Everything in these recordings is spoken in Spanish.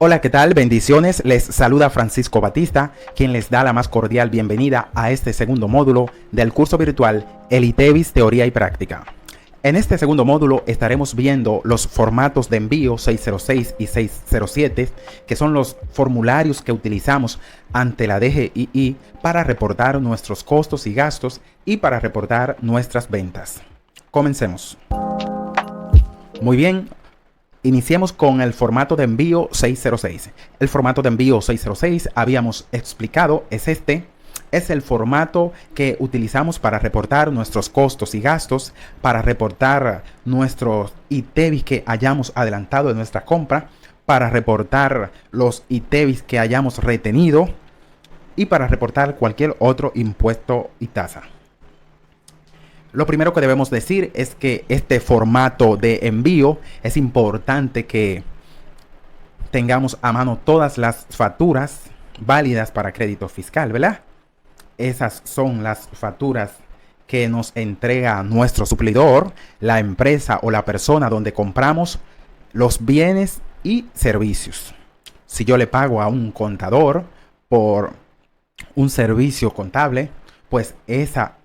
Hola, ¿qué tal? Bendiciones. Les saluda Francisco Batista, quien les da la más cordial bienvenida a este segundo módulo del curso virtual El ITEVIS Teoría y Práctica. En este segundo módulo estaremos viendo los formatos de envío 606 y 607, que son los formularios que utilizamos ante la DGII para reportar nuestros costos y gastos y para reportar nuestras ventas. Comencemos. Muy bien. Iniciemos con el formato de envío 606. El formato de envío 606 habíamos explicado, es el formato que utilizamos para reportar nuestros costos y gastos, para reportar nuestros ITEVIS que hayamos adelantado de nuestra compra, para reportar los ITEVIS que hayamos retenido y para reportar cualquier otro impuesto y tasa. Lo primero que debemos decir es que este formato de envío es importante que tengamos a mano todas las facturas válidas para crédito fiscal, ¿verdad? Esas son las facturas que nos entrega nuestro suplidor, la empresa o la persona donde compramos los bienes y servicios. Si yo le pago a un contador por un servicio contable, pues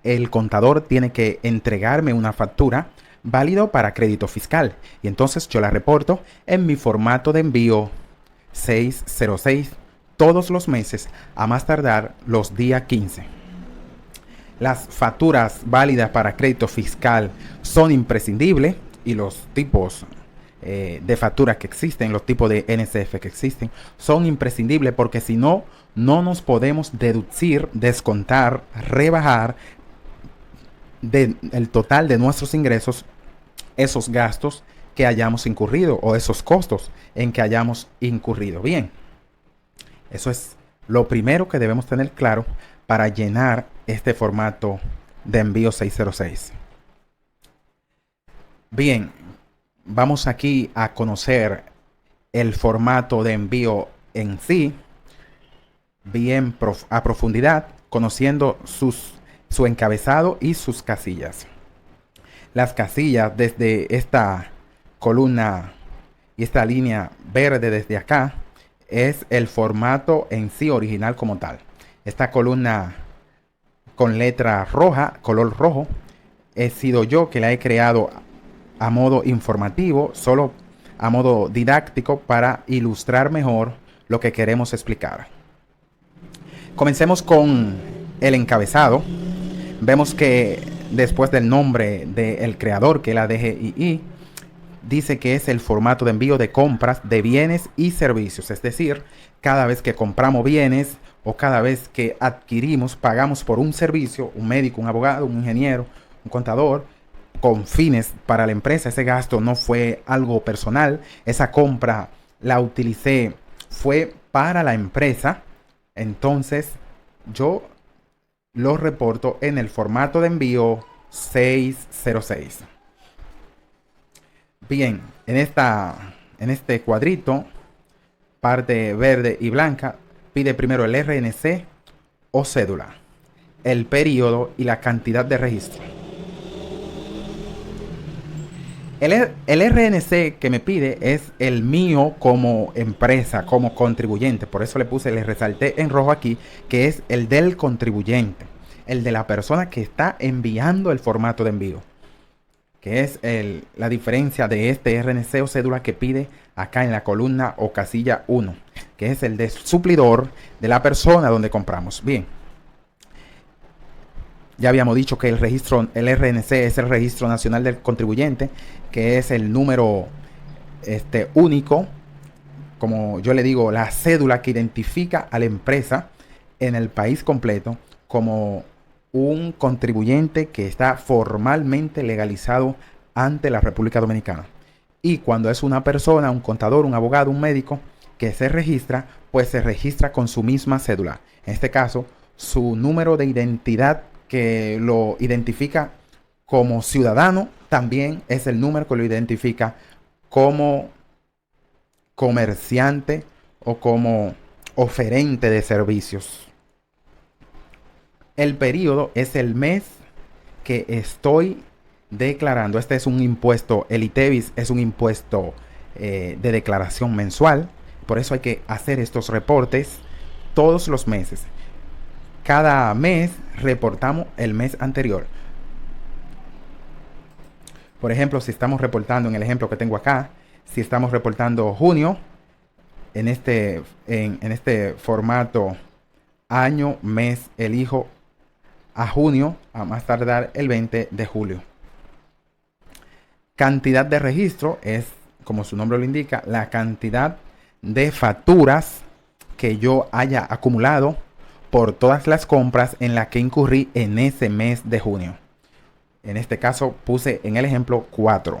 el contador tiene que entregarme una factura válido para crédito fiscal. Y entonces yo la reporto en mi formato de envío 606 todos los meses a más tardar los días 15. Las facturas válidas para crédito fiscal son imprescindibles y los tipos de facturas que existen, los tipos de NSF que existen, son imprescindibles porque si no, no nos podemos deducir, descontar, rebajar del total de nuestros ingresos esos gastos que hayamos incurrido o esos costos en que hayamos incurrido. Bien, eso es lo primero que debemos tener claro para llenar este formato de envío 606. Bien, vamos aquí a conocer el formato de envío en sí, bien a profundidad, conociendo su encabezado y sus casillas. Las casillas desde esta columna y esta línea verde desde acá es el formato en sí original como tal. Esta columna con letra roja, color rojo, he sido yo que la he creado a modo informativo, solo a modo didáctico para ilustrar mejor lo que queremos explicar. Comencemos con el encabezado. Vemos que después del nombre del creador, que es la DGII, dice que es el formato de envío de compras de bienes y servicios. Es decir, cada vez que compramos bienes o cada vez que adquirimos, pagamos por un servicio, un médico, un abogado, un ingeniero, un contador, con fines para la empresa. Ese gasto no fue algo personal. Esa compra la utilicé, fue para la empresa. Entonces, yo lo reporto en el formato de envío 606. Bien, en este cuadrito, parte verde y blanca, pide primero el RNC o cédula, el periodo y la cantidad de registro. El RNC que me pide es el mío como empresa, como contribuyente. Por eso le resalté en rojo aquí, que es el del contribuyente, el de la persona que está enviando el formato de envío, que es la diferencia de este RNC o cédula que pide acá en la columna o casilla 1, que es el de suplidor de la persona donde compramos. Bien. Ya habíamos dicho que el RNC es el Registro Nacional del Contribuyente, que es el número único, como yo le digo, la cédula que identifica a la empresa en el país completo como un contribuyente que está formalmente legalizado ante la República Dominicana. Y cuando es una persona, un contador, un abogado, un médico que se registra, pues se registra con su misma cédula. En este caso, su número de identidad que lo identifica como ciudadano también es el número que lo identifica como comerciante o como oferente de servicios. El periodo es el mes que estoy declarando. Este es un impuesto, el ITEVIS es un impuesto de declaración mensual. Por eso hay que hacer estos reportes todos los meses. Cada mes reportamos el mes anterior. Por ejemplo, si estamos reportando, en el ejemplo que tengo acá, si estamos reportando junio, en este formato año, mes, elijo a junio, a más tardar el 20 de julio. Cantidad de registro es, como su nombre lo indica, la cantidad de facturas que yo haya acumulado por todas las compras en las que incurrí en ese mes de junio. En este caso puse en el ejemplo 4.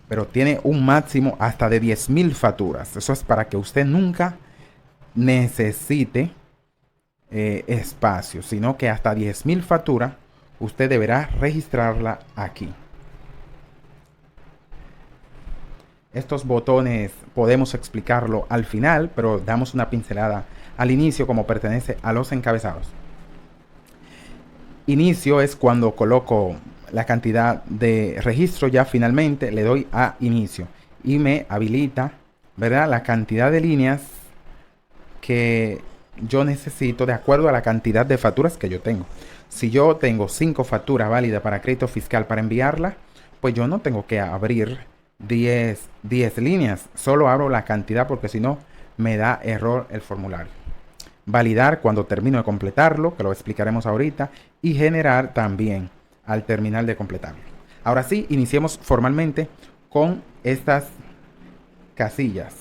Pero tiene un máximo hasta de 10,000 facturas. Eso es para que usted nunca necesite espacio, sino que hasta 10,000 facturas usted deberá registrarla aquí. Estos botones podemos explicarlo al final, pero damos una pincelada al inicio como pertenece a los encabezados. Inicio es cuando coloco la cantidad de registro, ya finalmente le doy a inicio y me habilita, ¿verdad?, la cantidad de líneas que yo necesito de acuerdo a la cantidad de facturas que yo tengo. Si yo tengo 5 facturas válidas para crédito fiscal para enviarla, pues yo no tengo que abrir 10 líneas, solo abro la cantidad porque si no me da error el formulario. Validar cuando termino de completarlo, que lo explicaremos ahorita, y generar también al terminar de completarlo. Ahora sí, iniciemos formalmente con estas casillas.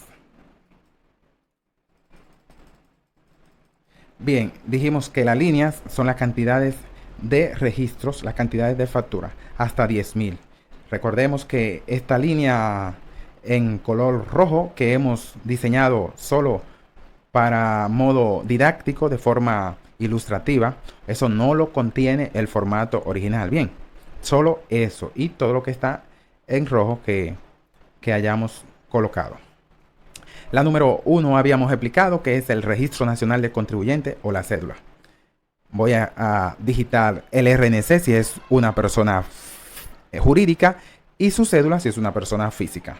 Bien, dijimos que las líneas son las cantidades de registros, las cantidades de factura, hasta 10,000. Recordemos que esta línea en color rojo que hemos diseñado solo para modo didáctico, de forma ilustrativa, eso no lo contiene el formato original. Bien, solo eso y todo lo que está en rojo que hayamos colocado. La número 1 habíamos explicado que es el Registro Nacional del Contribuyente o la cédula. Voy a digitar el RNC si es una persona jurídica y su cédula si es una persona física.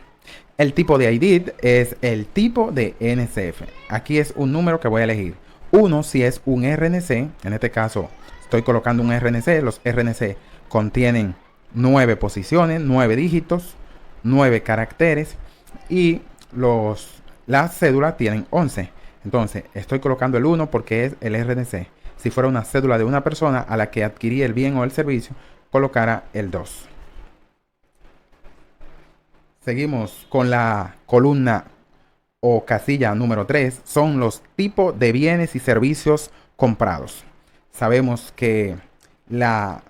El tipo de ID es el tipo de NCF. Aquí es un número que voy a elegir. 1 si es un RNC. En este caso estoy colocando un RNC. Los RNC contienen 9 posiciones, 9 dígitos, 9 caracteres y las cédulas tienen 11. Entonces estoy colocando el 1 porque es el RNC. Si fuera una cédula de una persona a la que adquirí el bien o el servicio, colocara el 2. Seguimos con la columna o casilla número 3. Son los tipos de bienes y servicios comprados. Sabemos que la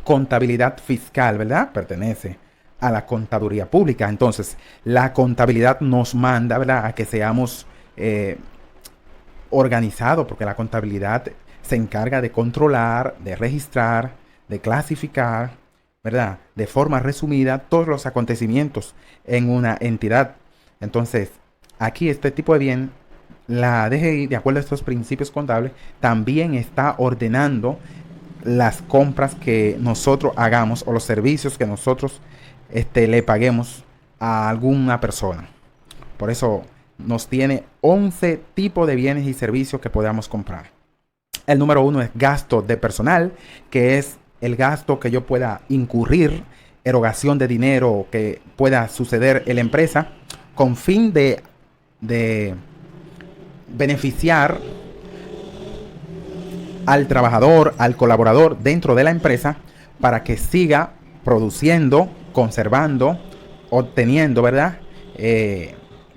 contabilidad fiscal, ¿verdad?, pertenece a la contaduría pública. Entonces, la contabilidad nos manda, ¿verdad?, a que seamos organizados, porque la contabilidad se encarga de controlar, de registrar, de clasificar, ¿verdad?, de forma resumida todos los acontecimientos en una entidad. Entonces, aquí este tipo de bien, la DGI, de acuerdo a estos principios contables, también está ordenando las compras que nosotros hagamos o los servicios que nosotros le paguemos a alguna persona. Por eso nos tiene 11 tipos de bienes y servicios que podamos comprar. El número 1 es gasto de personal, que es el gasto que yo pueda incurrir, erogación de dinero que pueda suceder en la empresa con fin de beneficiar al trabajador, al colaborador dentro de la empresa para que siga produciendo, conservando, obteniendo, ¿verdad?,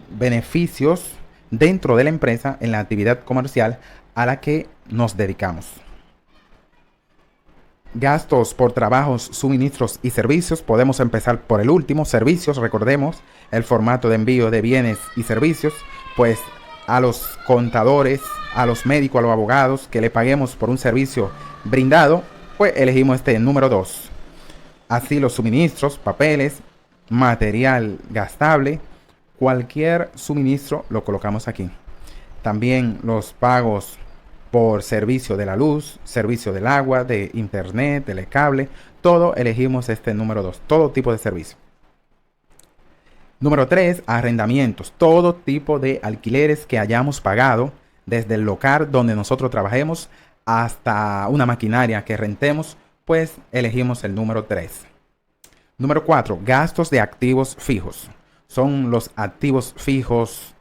beneficios dentro de la empresa en la actividad comercial a la que nos dedicamos. Gastos por trabajos, suministros y servicios. Podemos empezar por el último, servicios. Recordemos el formato de envío de bienes y servicios, pues a los contadores, a los médicos, a los abogados que le paguemos por un servicio brindado, pues elegimos este número 2. Así los suministros, papeles, material gastable, cualquier suministro lo colocamos aquí. También los pagos por servicio de la luz, servicio del agua, de internet, del cable, todo elegimos este número 2, todo tipo de servicio. Número 3, arrendamientos. Todo tipo de alquileres que hayamos pagado, desde el local donde nosotros trabajemos hasta una maquinaria que rentemos, pues elegimos el número 3. Número 4, gastos de activos fijos. Son los activos fijos,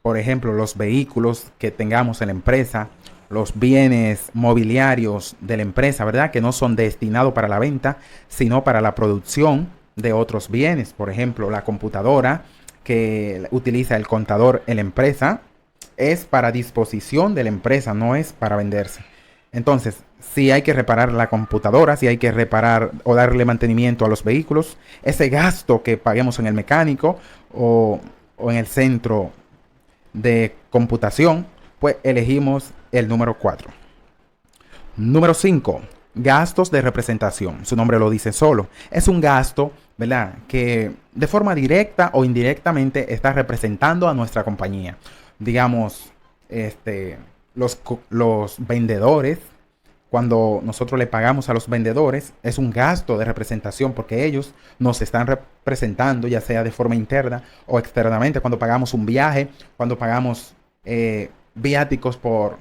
por ejemplo, los vehículos que tengamos en la empresa, los bienes mobiliarios de la empresa, ¿verdad? Que no son destinados para la venta, sino para la producción de otros bienes. Por ejemplo, la computadora que utiliza el contador en la empresa es para disposición de la empresa, no es para venderse. Entonces, si hay que reparar la computadora, si hay que reparar o darle mantenimiento a los vehículos, ese gasto que paguemos en el mecánico o en el centro de computación, pues elegimos el número 4. Número 5, gastos de representación. Su nombre lo dice solo. Es un gasto, ¿verdad?, que de forma directa o indirectamente está representando a nuestra compañía. Digamos, los vendedores, cuando nosotros le pagamos a los vendedores, es un gasto de representación porque ellos nos están representando, ya sea de forma interna o externamente. Cuando pagamos un viaje, cuando pagamos viáticos por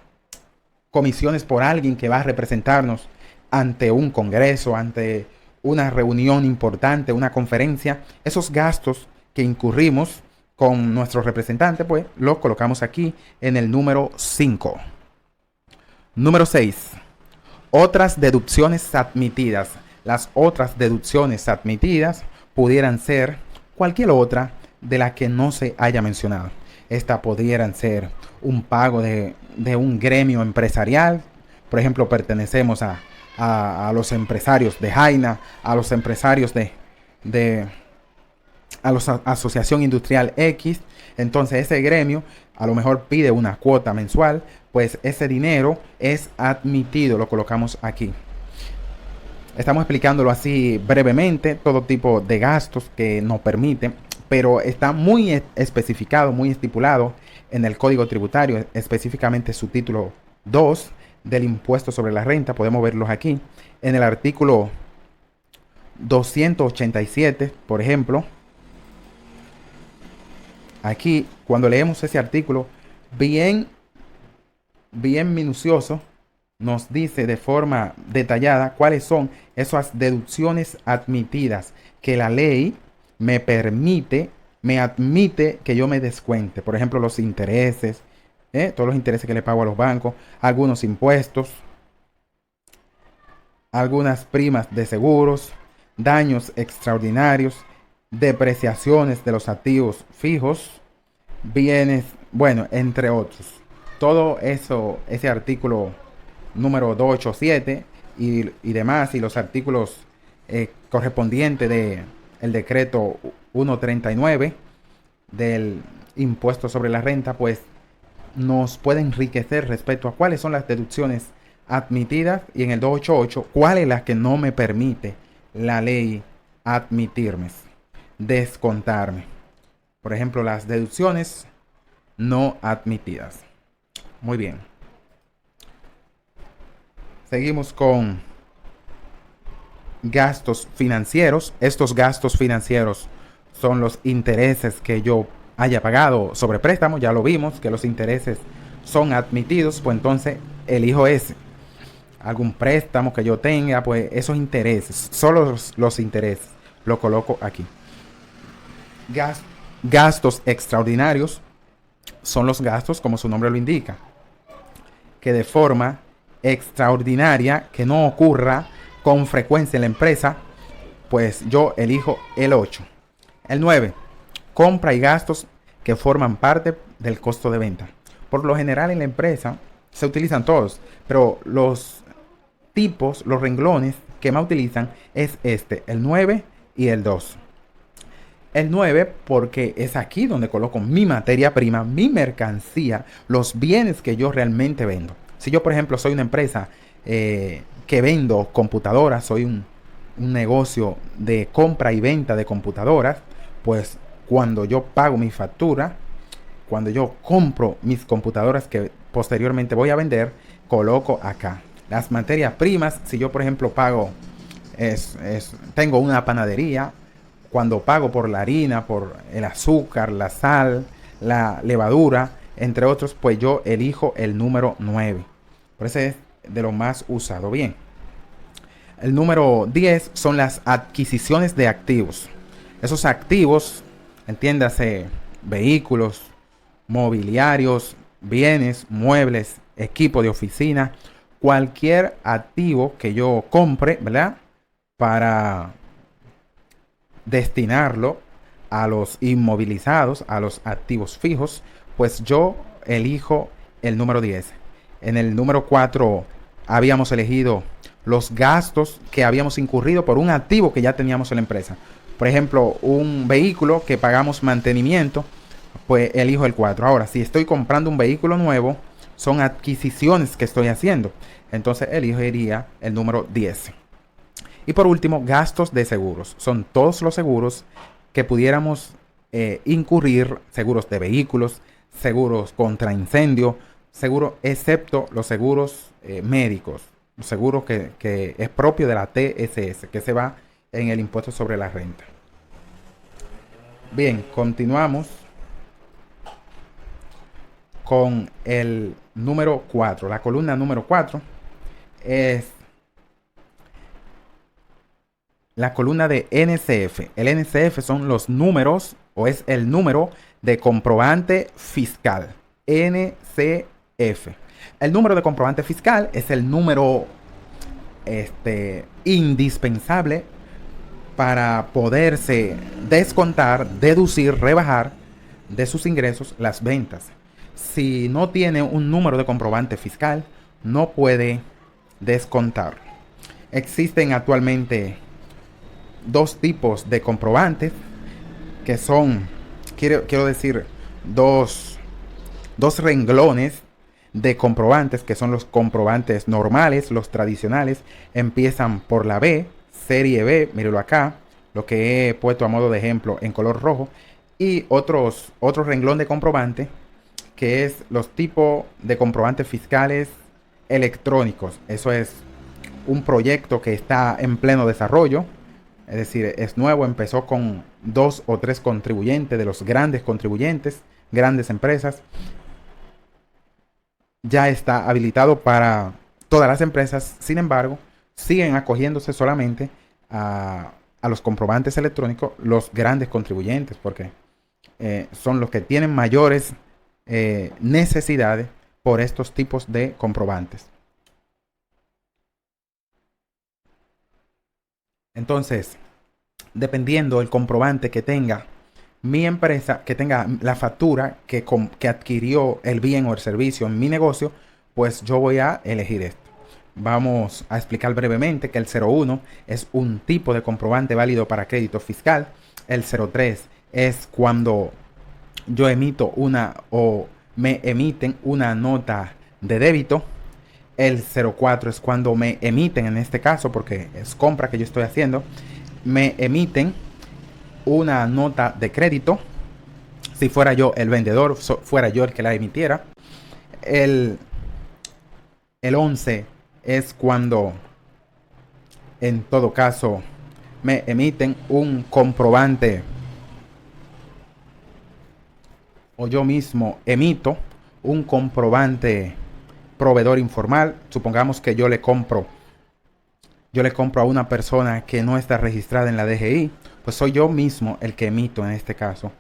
comisiones por alguien que va a representarnos ante un congreso, ante una reunión importante, una conferencia, esos gastos que incurrimos con nuestro representante, pues los colocamos aquí en el número 5. Número 6. Otras deducciones admitidas. Las otras deducciones admitidas pudieran ser cualquier otra de la que no se haya mencionado. Estas pudieran ser un pago de un gremio empresarial. Por ejemplo, pertenecemos a los empresarios de Jaina, a los empresarios a la Asociación Industrial X. Entonces ese gremio a lo mejor pide una cuota mensual, pues ese dinero es admitido, lo colocamos aquí. Estamos explicándolo así brevemente, todo tipo de gastos que nos permiten, pero está muy especificado, muy estipulado en el Código Tributario, específicamente su título 2 del impuesto sobre la renta. Podemos verlos aquí en el artículo 287, por ejemplo. Aquí, cuando leemos ese artículo, bien minucioso, nos dice de forma detallada cuáles son esas deducciones admitidas que la ley me admite que yo me descuente. Por ejemplo, los intereses, todos los intereses que le pago a los bancos, algunos impuestos, algunas primas de seguros, daños extraordinarios, depreciaciones de los activos fijos, bienes, bueno, entre otros. Todo eso, ese artículo número 287 y demás, y los artículos correspondientes del decreto 139 del impuesto sobre la renta, pues nos puede enriquecer respecto a cuáles son las deducciones admitidas, y en el 288 cuál es la que no me permite la ley admitirme, descontarme. Por ejemplo, las deducciones no admitidas. Muy bien. Seguimos con gastos financieros. Estos gastos financieros son los intereses que yo haya pagado sobre préstamo. Ya lo vimos que los intereses son admitidos, pues entonces elijo ese. Algún préstamo que yo tenga, pues esos intereses, solo los intereses, lo coloco aquí. Gastos extraordinarios son los gastos, como su nombre lo indica, que de forma extraordinaria, que no ocurra con frecuencia en la empresa, pues yo elijo el 8. El 9, compra y gastos que forman parte del costo de venta. Por lo general en la empresa se utilizan todos, pero los tipos, los renglones que más utilizan es el 9 y el 2. El 9 porque es aquí donde coloco mi materia prima, mi mercancía, los bienes que yo realmente vendo. Si yo, por ejemplo, soy una empresa que vendo computadoras, soy un negocio de compra y venta de computadoras, pues cuando yo pago mi factura, cuando yo compro mis computadoras que posteriormente voy a vender, coloco acá. Las materias primas, si yo, por ejemplo, pago, tengo una panadería, cuando pago por la harina, por el azúcar, la sal, la levadura, entre otros, pues yo elijo el número 9. Por eso es de lo más usado. Bien. El número 10 son las adquisiciones de activos. Esos activos, entiéndase, vehículos, mobiliarios, bienes, muebles, equipo de oficina, cualquier activo que yo compre, ¿verdad? Para destinarlo a los inmovilizados, a los activos fijos, pues yo elijo el número 10. En el número 4 habíamos elegido los gastos que habíamos incurrido por un activo que ya teníamos en la empresa. Por ejemplo, un vehículo que pagamos mantenimiento, pues elijo el 4. Ahora, si estoy comprando un vehículo nuevo, son adquisiciones que estoy haciendo. Entonces elegiría el número 10. Y por último, gastos de seguros. Son todos los seguros que pudiéramos incurrir, seguros de vehículos, seguros contra incendio, seguro, excepto los seguros médicos, los seguros que es propio de la TSS, que se va en el impuesto sobre la renta. Bien, continuamos con el número 4. La columna número 4 es la columna de NCF. El NCF son los números, o es el número de comprobante fiscal. NCF. El número de comprobante fiscal es el número indispensable para poderse descontar, deducir, rebajar de sus ingresos las ventas. Si no tiene un número de comprobante fiscal, no puede descontar. Existen actualmente dos tipos de comprobantes que son, quiero decir, dos renglones de comprobantes, que son los comprobantes normales, los tradicionales. Empiezan por la B, serie B, míralo acá, lo que he puesto a modo de ejemplo en color rojo, y otro renglón de comprobante que es los tipos de comprobantes fiscales electrónicos. Eso es un proyecto que está en pleno desarrollo. Es decir, es nuevo, empezó con 2 o 3 contribuyentes, de los grandes contribuyentes, grandes empresas. Ya está habilitado para todas las empresas, sin embargo, siguen acogiéndose solamente a los comprobantes electrónicos los grandes contribuyentes, porque son los que tienen mayores necesidades por estos tipos de comprobantes. Entonces, dependiendo del comprobante que tenga mi empresa, que tenga la factura que adquirió el bien o el servicio en mi negocio, pues yo voy a elegir esto. Vamos a explicar brevemente que el 01 es un tipo de comprobante válido para crédito fiscal. El 03 es cuando yo emito o me emiten una nota de débito. El 04 es cuando me emiten, en este caso, porque es compra que yo estoy haciendo, me emiten una nota de crédito. Si fuera yo el vendedor, fuera yo el que la emitiera. El 11 es cuando, en todo caso, me emiten un comprobante, o yo mismo emito un comprobante proveedor informal. Supongamos que yo le compro a una persona que no está registrada en la DGI, pues soy yo mismo el que emito, en este caso,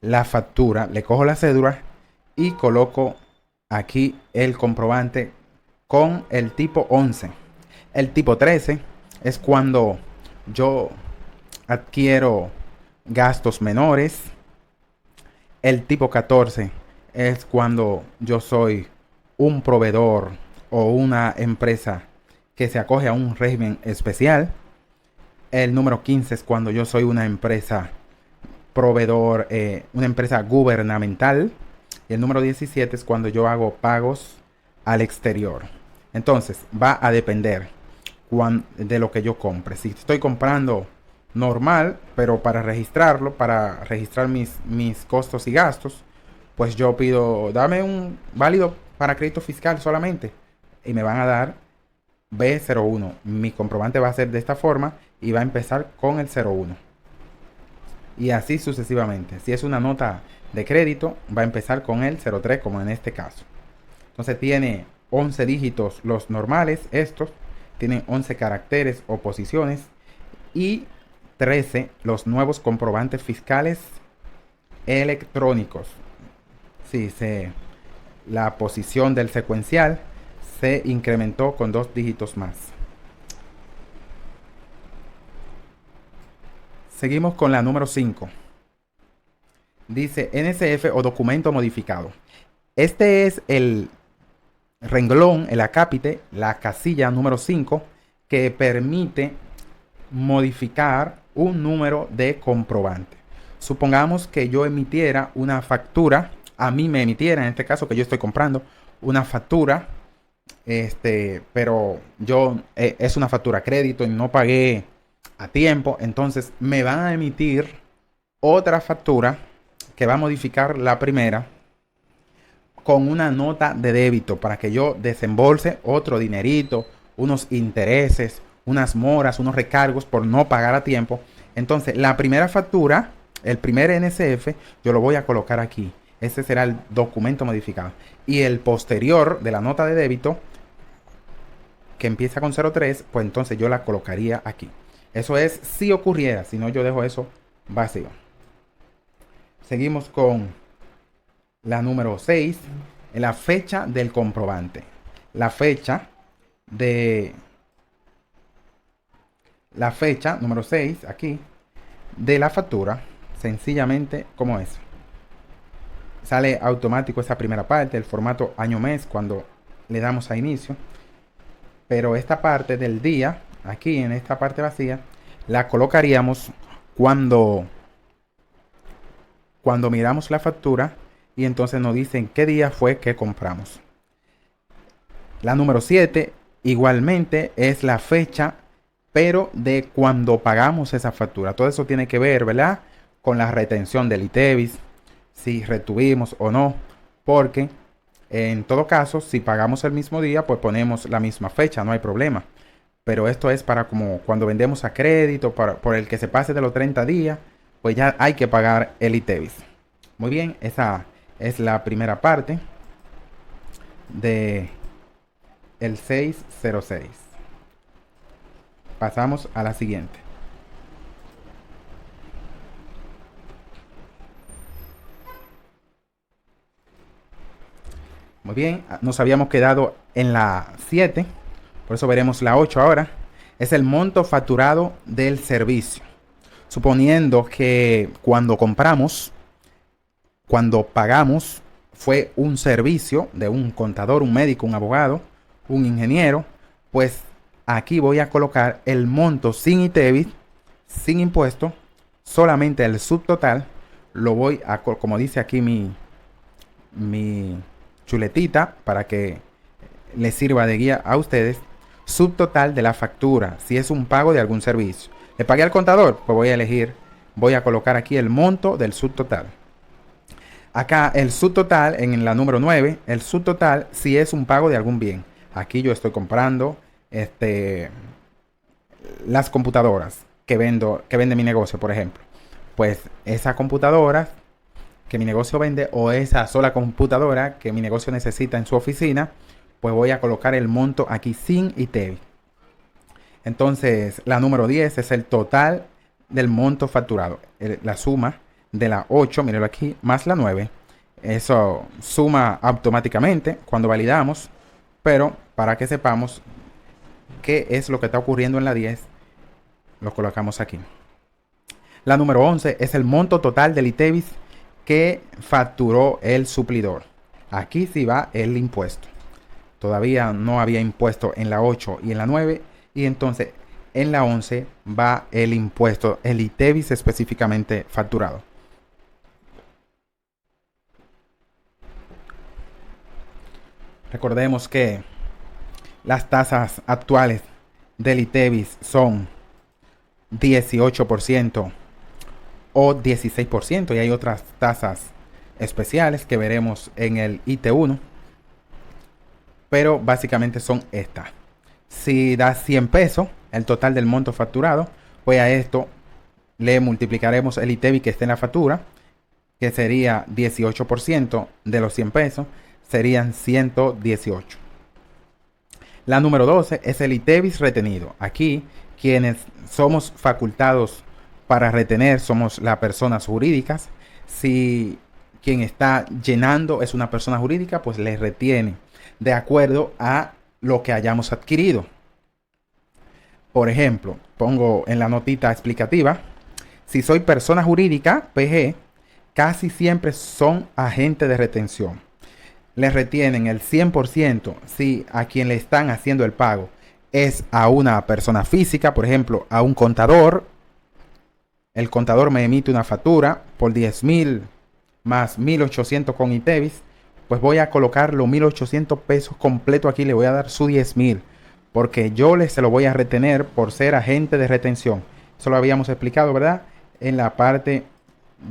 la factura. Le cojo la cédula y coloco aquí el comprobante con el tipo 11. El tipo 13 es cuando yo adquiero gastos menores. El tipo 14 es cuando yo soy un proveedor o una empresa que se acoge a un régimen especial. El número 15 es cuando yo soy una empresa proveedor, una empresa gubernamental. Y el número 17 es cuando yo hago pagos al exterior. Entonces va a depender de lo que yo compre. Si estoy comprando normal, pero para registrarlo, para registrar mis costos y gastos, pues yo pido, dame un válido para crédito fiscal solamente, y me van a dar B01. Mi comprobante va a ser de esta forma y va a empezar con el 01. y así sucesivamente. Si es una nota de crédito, va a empezar con el 03 como en este caso. Entonces tiene 11 dígitos los normales, estos tienen 11 caracteres o posiciones y 13 los nuevos comprobantes fiscales electrónicos. Sí, la posición del secuencial se incrementó con 2 dígitos más. Seguimos con la número 5. Dice NSF o documento modificado. Este es el renglón, el acápite, la casilla número 5 que permite modificar un número de comprobante. Supongamos que yo emitiera una factura, a mí me emitiera, en este caso que yo estoy comprando, una factura, pero yo es una factura crédito y no pagué a tiempo, entonces me van a emitir otra factura que va a modificar la primera con una nota de débito para que yo desembolse otro dinerito, unos intereses, unas moras, unos recargos por no pagar a tiempo. Entonces la primera factura, el primer NSF, yo lo voy a colocar aquí. Ese será el documento modificado. Y el posterior de la nota de débito, que empieza con 03, pues entonces yo la colocaría aquí. Eso es si ocurriera, si no yo dejo eso vacío. Seguimos con la número 6, la fecha del comprobante. La fecha número 6 aquí de la factura, sencillamente como es. Sale automático esa primera parte, el formato año-mes cuando le damos a inicio. Pero esta parte del día, aquí en esta parte vacía, la colocaríamos cuando miramos la factura y entonces nos dicen qué día fue que compramos. La número 7 igualmente es la fecha, pero de cuando pagamos esa factura. Todo eso tiene que ver, ¿verdad?, con la retención del ITEVIS, si retuvimos o no, porque en todo caso, si pagamos el mismo día, pues ponemos la misma fecha, no hay problema. Pero esto es para como cuando vendemos a crédito, por el que se pase de los 30 días, pues ya hay que pagar el ITEVIS. Muy bien, esa es la primera parte de el 606. Pasamos a la siguiente. Muy bien, nos habíamos quedado en la 7, por eso veremos la 8 ahora. Es el monto facturado del servicio. Suponiendo que cuando pagamos, fue un servicio de un contador, un médico, un abogado, un ingeniero, pues aquí voy a colocar el monto sin ITEVIS, sin impuesto, solamente el subtotal. Lo voy a, como dice aquí mi chuletita, para que les sirva de guía a ustedes, subtotal de la factura, si es un pago de algún servicio. ¿Le pagué al contador? Pues voy a colocar aquí el monto del subtotal. Acá el subtotal, en la número 9, el subtotal si es un pago de algún bien. Aquí yo estoy comprando las computadoras que vende mi negocio, por ejemplo. Pues esa computadora que mi negocio vende, o esa sola computadora que mi negocio necesita en su oficina, pues voy a colocar el monto aquí sin ITEVIS. Entonces la número 10 es el total del monto facturado, la suma de la 8, mírenlo aquí, más la 9. Eso suma automáticamente cuando validamos, pero para que sepamos qué es lo que está ocurriendo en la 10, lo colocamos aquí. La número 11 es el monto total del ITEVIS que facturó el suplidor. Aquí sí va el impuesto. Todavía no había impuesto en la 8 y en la 9, y entonces en la 11 va el impuesto, el ITEVIS específicamente facturado. Recordemos que las tasas actuales del ITEVIS son 18% o 16%, y hay otras tasas especiales que veremos en el IT1, pero básicamente son estas. Si da 100 pesos el total del monto facturado, pues a esto le multiplicaremos el ITEVIS que esté en la factura, que sería 18% de los 100 pesos, serían 118. La número 12 es el ITEVIS retenido. Aquí, quienes somos facultados para retener somos las personas jurídicas. Si quien está llenando es una persona jurídica, pues le retiene de acuerdo a lo que hayamos adquirido. Por ejemplo, pongo en la notita explicativa, si soy persona jurídica, PG, casi siempre son agentes de retención. Les retienen el 100% si a quien le están haciendo el pago es a una persona física, por ejemplo, a un contador. El contador me emite una factura por 10,000 más 1,800 con ITEVIS, pues voy a colocar los 1,800 pesos completo aquí, le voy a dar su 10,000, porque yo se lo voy a retener por ser agente de retención. Eso lo habíamos explicado, ¿verdad? En la parte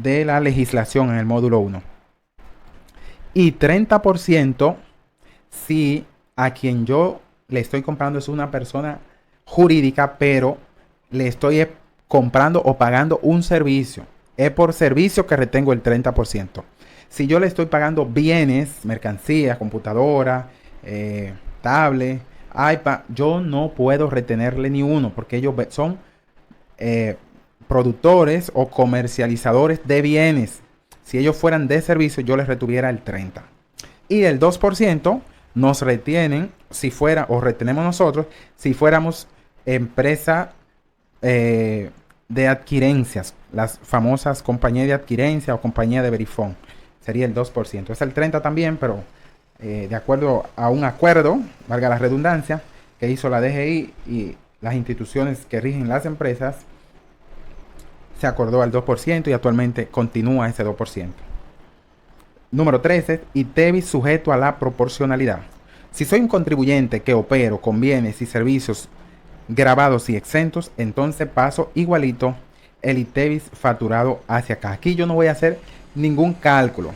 de la legislación en el módulo 1. Y 30% si a quien yo le estoy comprando es una persona jurídica, pero le estoy comprando o pagando un servicio. Es por servicio que retengo el 30%. Si yo le estoy pagando bienes, mercancías, computadora, tablet, iPad, yo no puedo retenerle ni uno, porque ellos son productores o comercializadores de bienes. Si ellos fueran de servicio, yo les retuviera el 30%. Y el 2% nos retienen si fuera, o retenemos nosotros, si fuéramos empresa de adquirencias, las famosas compañías de adquirencia o compañía de Verifone. Sería el 2%. Es el 30% también, pero de acuerdo a un acuerdo, valga la redundancia, que hizo la DGI y las instituciones que rigen las empresas, se acordó al 2% y actualmente continúa ese 2%. Número 13, ITEVIS sujeto a la proporcionalidad. Si soy un contribuyente que opero con bienes y servicios grabados y exentos, entonces paso igualito el ITEVIS facturado hacia acá. Aquí yo no voy a hacer ningún cálculo.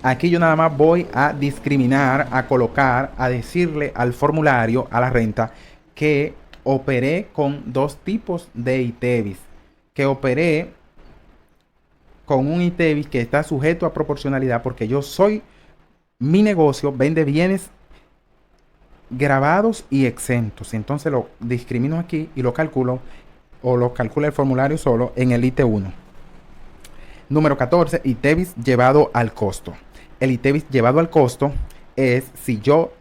Aquí yo nada más voy a discriminar, a colocar, a decirle al formulario, a la renta, que operé con dos tipos de ITEVIS. Que operé con un ITEVIS que está sujeto a proporcionalidad porque mi negocio vende bienes grabados y exentos. Entonces lo discrimino aquí y lo calculo, o lo calcula el formulario solo en el IT1. Número 14, ITEVIS llevado al costo. El ITEVIS llevado al costo es si yo,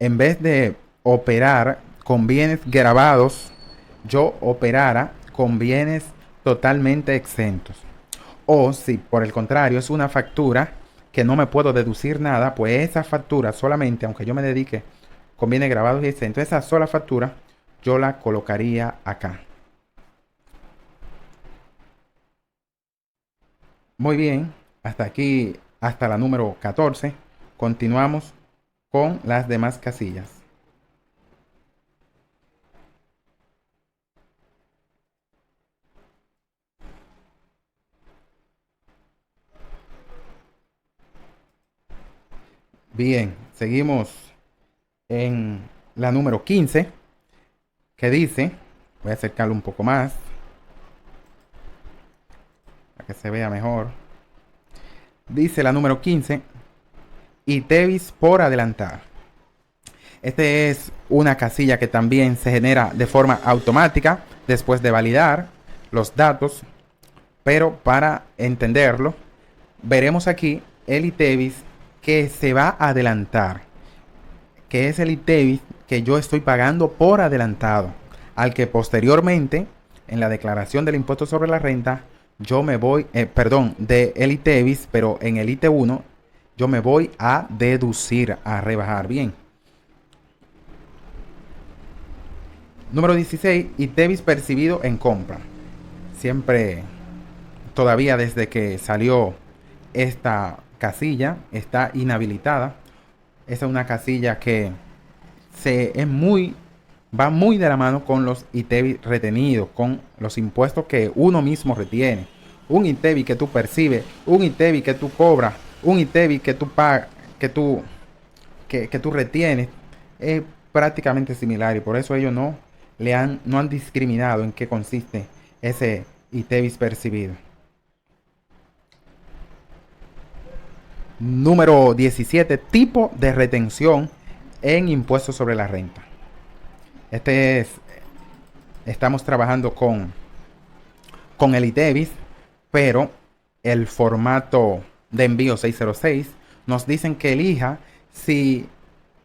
en vez de operar con bienes grabados, yo operara con bienes totalmente exentos. O si por el contrario es una factura que no me puedo deducir nada, pues esa factura solamente, aunque yo me dedique con bienes grabados y exentos, esa sola factura yo la colocaría acá. Muy bien, hasta aquí, hasta la número 14. Continuamos con las demás casillas. Bien, seguimos en la número 15, que dice, voy a acercarlo un poco más para que se vea mejor. Dice la número 15, ITEVIS por adelantar. Este es una casilla que también se genera de forma automática después de validar los datos, pero para entenderlo, veremos aquí el ITEVIS que se va a adelantar, que es el ITEVIS que yo estoy pagando por adelantado, al que posteriormente en la declaración del impuesto sobre la renta yo me voy, de el ITEVIS, pero en el IT1 yo me voy a deducir, a rebajar. Bien. Número 16, ITEVIS percibido en compra. Siempre, todavía desde que salió esta casilla, está inhabilitada. Esa es una casilla que va muy de la mano con los ITEVIS retenidos, con los impuestos que uno mismo retiene. Un ITEVIS que tú percibes, un ITEVIS que tú cobras, un ITEVIS que tú pagas, que tú retienes, es prácticamente similar, y por eso ellos no han discriminado en qué consiste ese ITEVIS percibido. Número 17, tipo de retención en impuestos sobre la renta. Estamos trabajando con el ITEVIS, pero el formato de envío 606 nos dicen que elija si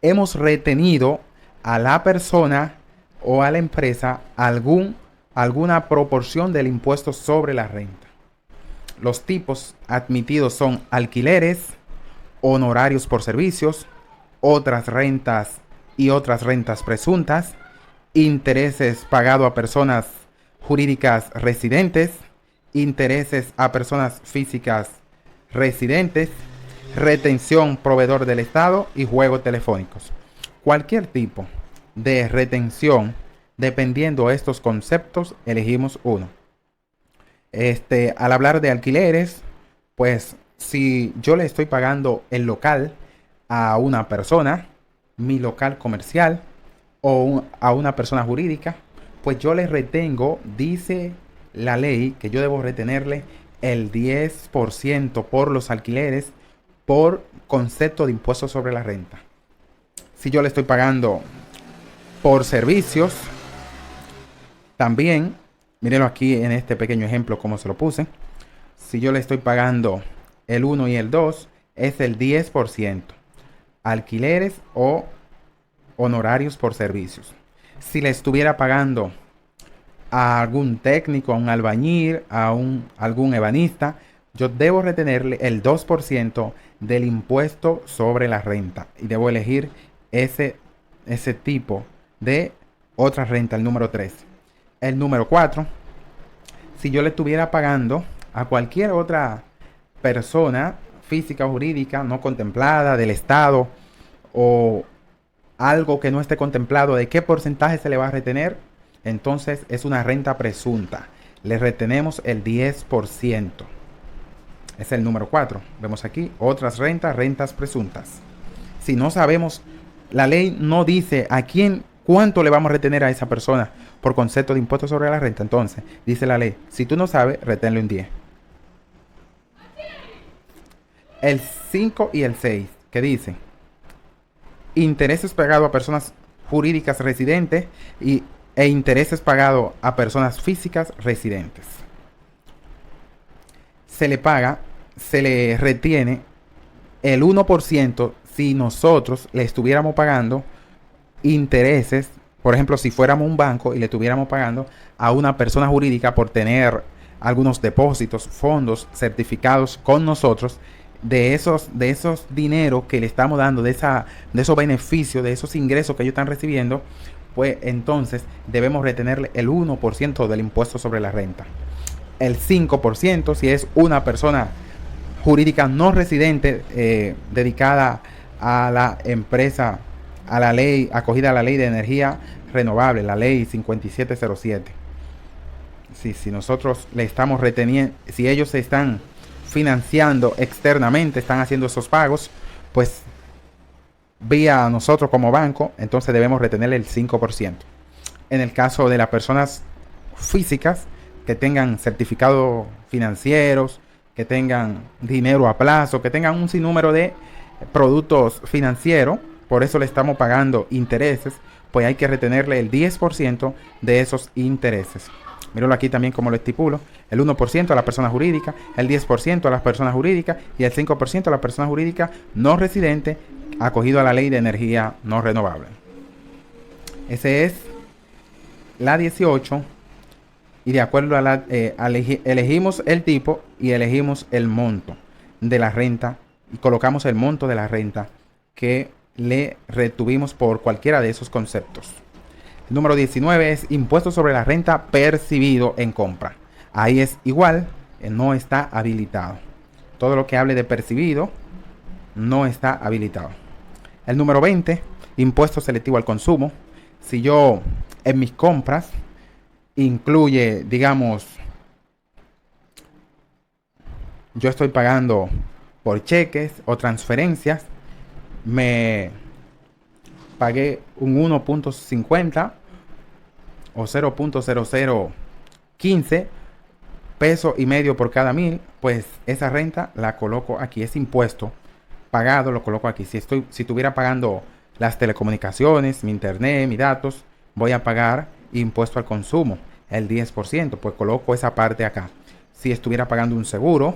hemos retenido a la persona o a la empresa alguna proporción del impuesto sobre la renta. Los tipos admitidos son alquileres, honorarios por servicios, otras rentas y otras rentas presuntas, intereses pagados a personas jurídicas residentes, intereses a personas físicas residentes, retención proveedor del Estado y juegos telefónicos. Cualquier tipo de retención, dependiendo de estos conceptos, elegimos uno. Al hablar de alquileres, pues si yo le estoy pagando el local a una persona, mi local comercial, o a una persona jurídica, pues yo le retengo, dice la ley, que yo debo retenerle el 10% por los alquileres por concepto de impuesto sobre la renta. Si yo le estoy pagando por servicios, también, mírenlo aquí en este pequeño ejemplo como se lo puse. Si yo le estoy pagando el 1 y el 2, es el 10%. Alquileres o honorarios por servicios. Si le estuviera pagando a algún técnico, a un albañil, a algún ebanista, yo debo retenerle el 2% del impuesto sobre la renta. Y debo elegir ese tipo de otra renta, el número 3. El número 4, si yo le estuviera pagando a cualquier otra persona física o jurídica no contemplada del Estado o algo que no esté contemplado, ¿de qué porcentaje se le va a retener? Entonces es una renta presunta. Le retenemos el 10%. Es el número 4. Vemos aquí otras rentas presuntas. Si no sabemos, la ley no dice a quién, cuánto le vamos a retener a esa persona por concepto de impuesto sobre la renta. Entonces, dice la ley, si tú no sabes, reténle un 10. El 5 y el 6, que dice intereses pagados a personas jurídicas residentes e intereses pagados a personas físicas residentes. Se le retiene el 1% si nosotros le estuviéramos pagando intereses, por ejemplo, si fuéramos un banco y le estuviéramos pagando a una persona jurídica por tener algunos depósitos, fondos certificados con nosotros, de esos dineros que le estamos dando, de esos beneficios, de esos ingresos que ellos están recibiendo, pues entonces debemos retenerle el 1% del impuesto sobre la renta. El 5% si es una persona jurídica no residente dedicada a la empresa, a la ley, acogida a la ley de energía renovable, la ley 5707. Si nosotros le estamos reteniendo, si ellos se están financiando externamente, están haciendo esos pagos, pues vía nosotros como banco, entonces debemos retenerle el 5%. En el caso de las personas físicas que tengan certificados financieros, que tengan dinero a plazo, que tengan un sinnúmero de productos financieros, por eso le estamos pagando intereses, pues hay que retenerle el 10% de esos intereses. Míralo aquí también como lo estipulo. El 1% a las personas jurídicas, el 10% a las personas jurídicas y el 5% a las personas jurídicas no residentes acogido a la ley de energía no renovable. Ese es la 18 y de acuerdo a la elegimos el tipo y elegimos el monto de la renta y colocamos el monto de la renta que le retuvimos por cualquiera de esos conceptos. El número 19 es impuesto sobre la renta percibido en compra. Ahí es igual, no está habilitado. Todo lo que hable de percibido no está habilitado. El número 20, impuesto selectivo al consumo. Si yo en mis compras incluye, digamos, yo estoy pagando por cheques o transferencias, me pagué un 1.50 o 0.0015 1,5 pesos por cada 1,000, pues esa renta la coloco aquí, ese impuesto pagado lo coloco aquí. Si estuviera pagando las telecomunicaciones, mi internet, mis datos, voy a pagar impuesto al consumo, el 10%, pues coloco esa parte acá. Si estuviera pagando un seguro,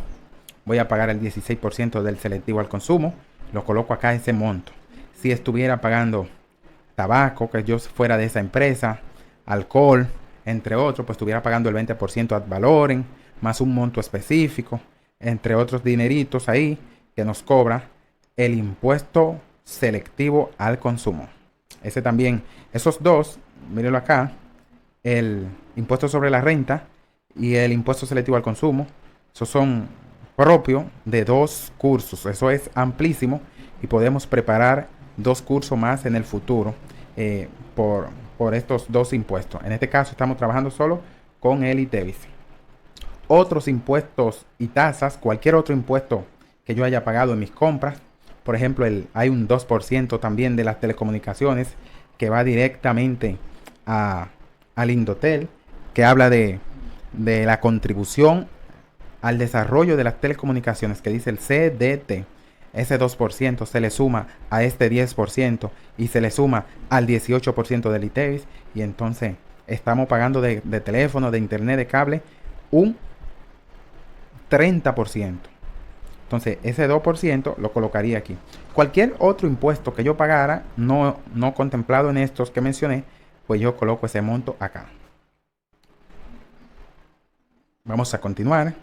voy a pagar el 16% del selectivo al consumo, lo coloco acá ese monto. Si estuviera pagando tabaco, que yo fuera de esa empresa, alcohol, entre otros, pues estuviera pagando el 20% ad valorem, más un monto específico, entre otros dineritos ahí que nos cobra el impuesto selectivo al consumo. Ese también, esos dos, mírenlo acá, el impuesto sobre la renta y el impuesto selectivo al consumo, esos son propios de 2 cursos. Eso es amplísimo y podemos preparar 2 cursos más en el futuro por estos 2 impuestos. En este caso estamos trabajando solo con el ITEVIS. Otros impuestos y tasas, cualquier otro impuesto que yo haya pagado en mis compras, por ejemplo, hay un 2% también de las telecomunicaciones que va directamente al Indotel, que habla de la contribución al desarrollo de las telecomunicaciones, que dice el CDT. Ese 2% se le suma a este 10% y se le suma al 18% del ITEVIS, y entonces estamos pagando de teléfono, de internet, de cable, un 30%. Entonces ese 2% lo colocaría aquí. Cualquier otro impuesto que yo pagara, no contemplado en estos que mencioné, pues yo coloco ese monto acá. Vamos a continuar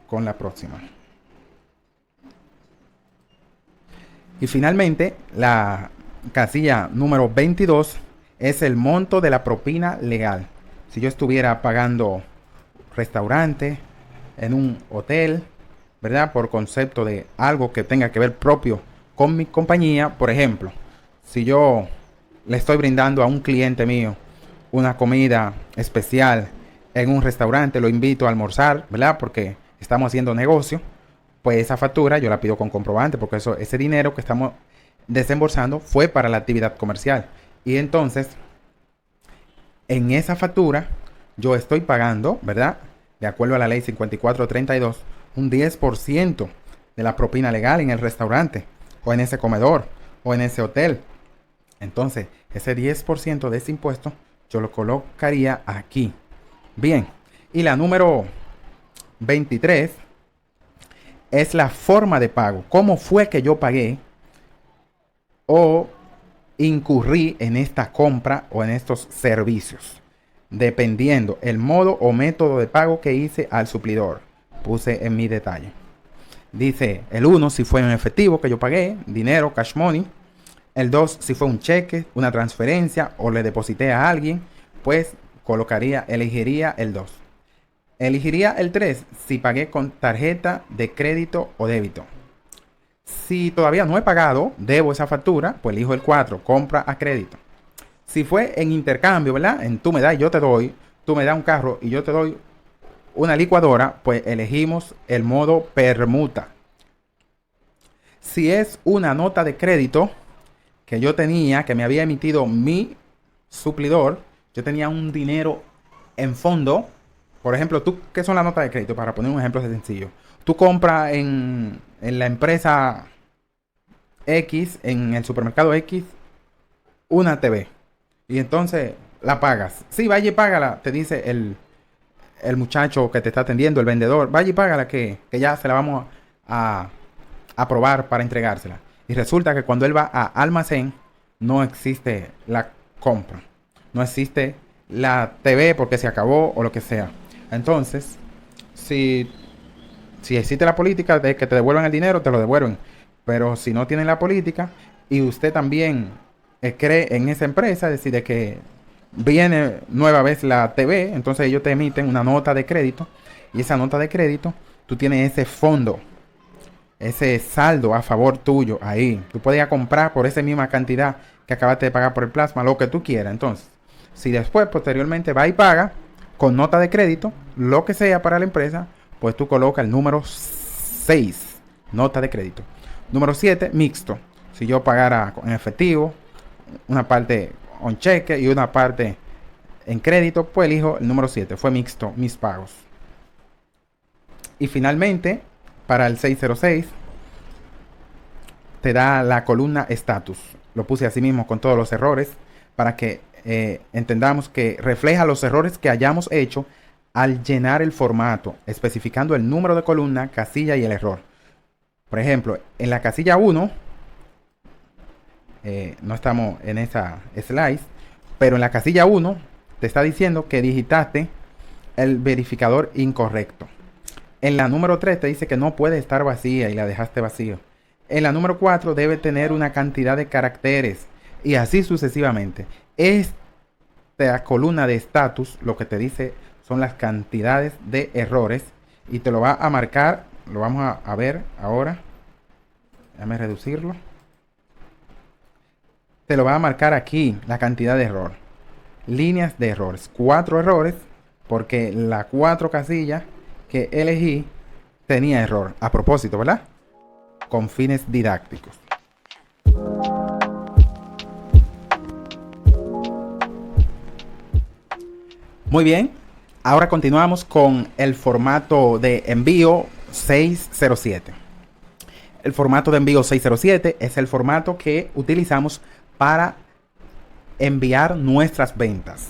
con la próxima. Y finalmente, la casilla número 22 es el monto de la propina legal. Si yo estuviera pagando restaurante, en un hotel, ¿verdad? Por concepto de algo que tenga que ver propio con mi compañía, por ejemplo, si yo le estoy brindando a un cliente mío una comida especial en un restaurante, lo invito a almorzar, ¿verdad? Porque estamos haciendo negocio, pues esa factura yo la pido con comprobante, porque ese dinero que estamos desembolsando fue para la actividad comercial. Y entonces, en esa factura, yo estoy pagando, ¿verdad? De acuerdo a la ley 5432, un 10% de la propina legal en el restaurante, o en ese comedor, o en ese hotel. Entonces, ese 10% de ese impuesto, yo lo colocaría aquí. Bien, y la número 23 es la forma de pago. ¿Cómo fue que yo pagué o incurrí en esta compra o en estos servicios? Dependiendo el modo o método de pago que hice al suplidor. Puse en mi detalle. Dice el 1 si fue en efectivo que yo pagué, dinero, cash money. El 2 si fue un cheque, una transferencia o le deposité a alguien, pues elegiría el 2. Elegiría el 3 si pagué con tarjeta de crédito o débito. Si todavía no he pagado, debo esa factura, pues elijo el 4, compra a crédito. Si fue en intercambio, ¿verdad? En tú me das y yo te doy, tú me das un carro y yo te doy una licuadora, pues elegimos el modo permuta. Si es una nota de crédito que yo tenía, que me había emitido mi suplidor, yo tenía un dinero en fondo. Por ejemplo, ¿qué son las notas de crédito? Para poner un ejemplo sencillo. Tú compras en la empresa X, en el supermercado X, una TV. Y entonces la pagas. Sí, vaya y págala, te dice el muchacho que te está atendiendo, el vendedor. Vaya y págala que ya se la vamos a probar para entregársela. Y resulta que cuando él va a almacén, no existe la compra. No existe la TV porque se acabó o lo que sea. Entonces, si existe la política de que te devuelvan el dinero, te lo devuelven. Pero si no tienen la política y usted también cree en esa empresa, es decir, de que viene nueva vez la TV, entonces ellos te emiten una nota de crédito, y esa nota de crédito, tú tienes ese fondo, ese saldo a favor tuyo ahí. Tú puedes ir a comprar por esa misma cantidad que acabaste de pagar por el plasma, lo que tú quieras. Entonces, si después, posteriormente, va y paga con nota de crédito, lo que sea para la empresa, pues tú colocas el número 6, nota de crédito. Número 7, mixto. Si yo pagara en efectivo, una parte con cheque y una parte en crédito, pues elijo el número 7. Fue mixto mis pagos. Y finalmente, para el 606, te da la columna estatus. Lo puse así mismo con todos los errores para que entendamos que refleja los errores que hayamos hecho al llenar el formato, especificando el número de columna, casilla y el error. Por ejemplo, en la casilla 1, no estamos en esa slide, pero en la casilla 1 te está diciendo que digitaste el verificador incorrecto. En la número 3 te dice que no puede estar vacía y la dejaste vacío. En la número 4 debe tener una cantidad de caracteres y así sucesivamente. Esta columna de estatus lo que te dice son las cantidades de errores y te lo va a marcar. Lo vamos a ver ahora. Déjame reducirlo. Te lo va a marcar aquí la cantidad de error. Líneas de errores. 4 errores porque la 4 casillas que elegí tenía error. A propósito, ¿verdad? Con fines didácticos. Muy bien. Ahora continuamos con el formato de envío 607. El formato de envío 607 es el formato que utilizamos para enviar nuestras ventas.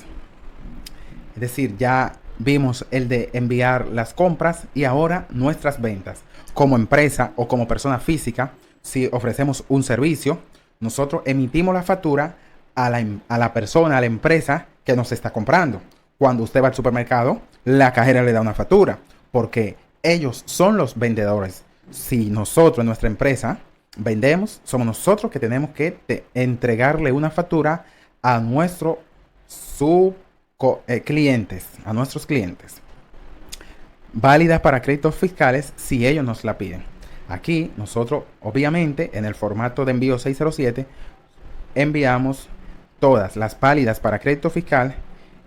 Es decir, ya vimos el de enviar las compras y ahora nuestras ventas. Como empresa o como persona física, si ofrecemos un servicio, nosotros emitimos la factura a la persona, a la empresa que nos está comprando. Cuando usted va al supermercado, la cajera le da una factura porque ellos son los vendedores. Si nosotros en nuestra empresa vendemos, somos nosotros que tenemos que entregarle una factura a nuestros clientes, a nuestros clientes. Válida para créditos fiscales si ellos nos la piden. Aquí nosotros, obviamente, en el formato de envío 607, enviamos todas las válidas para crédito fiscal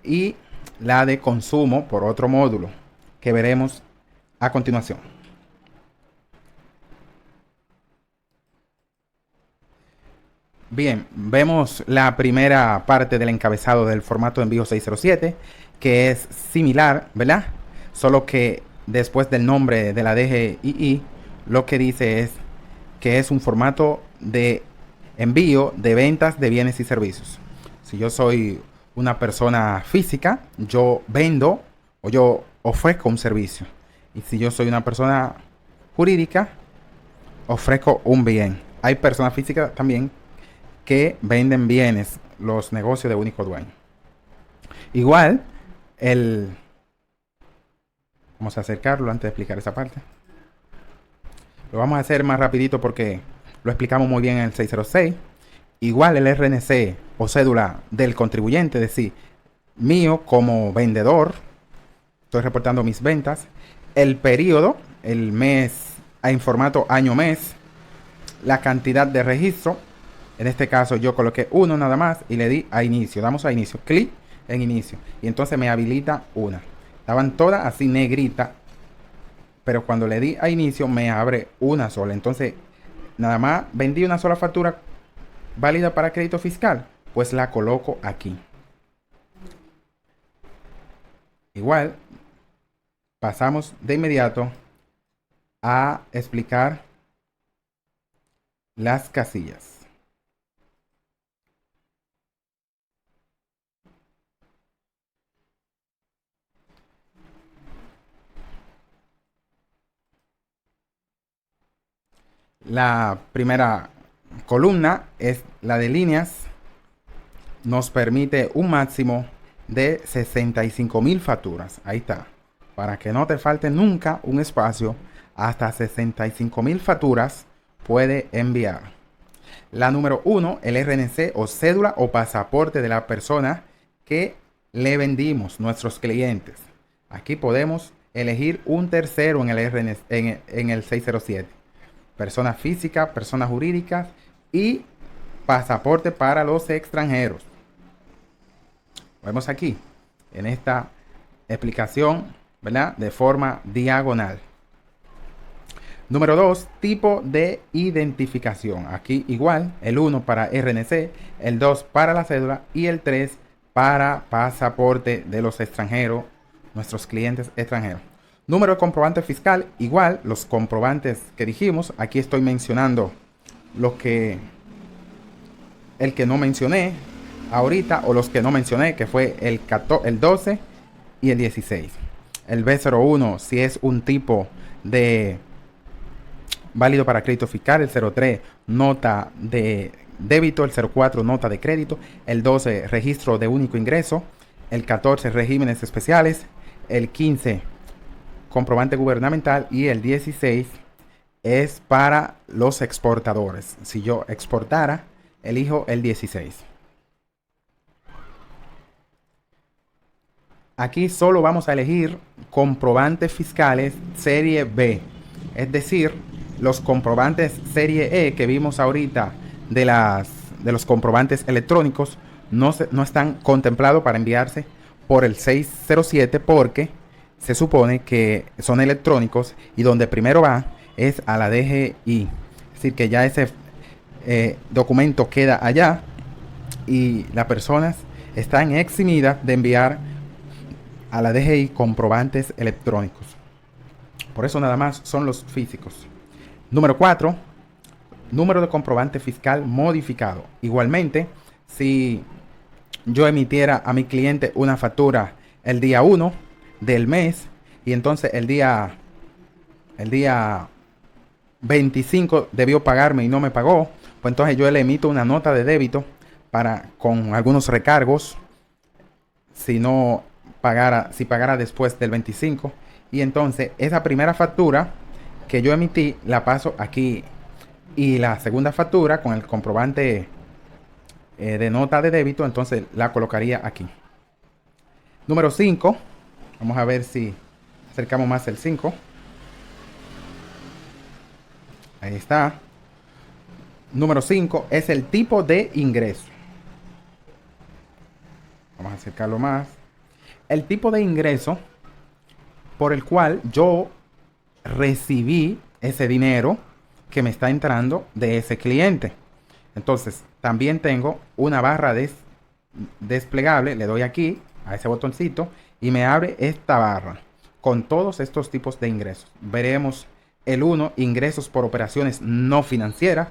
y la de consumo por otro módulo que veremos a continuación. Bien, vemos la primera parte del encabezado del formato de envío 607, que es similar, ¿verdad? Solo que después del nombre de la DGII, lo que dice es que es un formato de envío de ventas de bienes y servicios. Si yo soy una persona física, yo vendo o yo ofrezco un servicio. Y si yo soy una persona jurídica, ofrezco un bien. Hay personas físicas también que venden bienes, los negocios de único dueño. Igual, vamos a acercarlo antes de explicar esa parte. Lo vamos a hacer más rapidito porque lo explicamos muy bien en el 606. Igual el RNC o cédula del contribuyente, es decir, mío como vendedor, estoy reportando mis ventas, el periodo, el mes en formato año-mes, la cantidad de registro. En este caso yo coloqué uno nada más y le di a inicio. Damos a inicio, clic en inicio y entonces me habilita una. Estaban todas así negrita, pero cuando le di a inicio me abre una sola. Entonces nada más vendí una sola factura válida para crédito fiscal, pues la coloco aquí. Igual pasamos de inmediato a explicar las casillas. La primera columna es la de líneas. Nos permite un máximo de 65,000 facturas. Ahí está. Para que no te falte nunca un espacio, hasta 65,000 facturas puede enviar. La número 1, el RNC o cédula o pasaporte de la persona que le vendimos, nuestros clientes. Aquí podemos elegir un tercero en el RNC, en el 607. Personas físicas, personas jurídicas y pasaporte para los extranjeros. Vemos aquí en esta explicación, ¿verdad? De forma diagonal. Número 2, tipo de identificación. Aquí igual, el 1 para RNC, el 2 para la cédula y el 3 para pasaporte de los extranjeros, nuestros clientes extranjeros. Número de comprobante fiscal, igual los comprobantes que dijimos. Aquí estoy mencionando el que no mencioné ahorita, o los que no mencioné, que fue el 12 y el 16. El B01 si es un tipo de válido para crédito fiscal, el 03 nota de débito, el 04 nota de crédito, el 12 registro de único ingreso, el 14 regímenes especiales, el 15 comprobante gubernamental y el 16 es para los exportadores. Si yo exportara, elijo el 16. Aquí solo vamos a elegir comprobantes fiscales serie B, es decir, los comprobantes serie E que vimos ahorita de los comprobantes electrónicos no están contemplados para enviarse por el 607 porque se supone que son electrónicos y donde primero va es a la DGI. Es decir, que ya ese documento queda allá y las personas están eximidas de enviar a la DGI comprobantes electrónicos. Por eso nada más son los físicos. Número 4, número de comprobante fiscal modificado. Igualmente, si yo emitiera a mi cliente una factura el día 1 del mes y entonces el día 25 debió pagarme y no me pagó, pues entonces yo le emito una nota de débito con algunos recargos si pagara después del 25, y entonces esa primera factura que yo emití la paso aquí y la segunda factura con el comprobante de nota de débito entonces la colocaría aquí. Número 5, vamos a ver si acercamos más el 5. Ahí está. Número 5 es el tipo de ingreso. Vamos a acercarlo más. El tipo de ingreso por el cual yo recibí ese dinero que me está entrando de ese cliente. Entonces, también tengo una barra desplegable. Le doy aquí a ese botoncito y me abre esta barra con todos estos tipos de ingresos. Veremos el 1, ingresos por operaciones no financieras.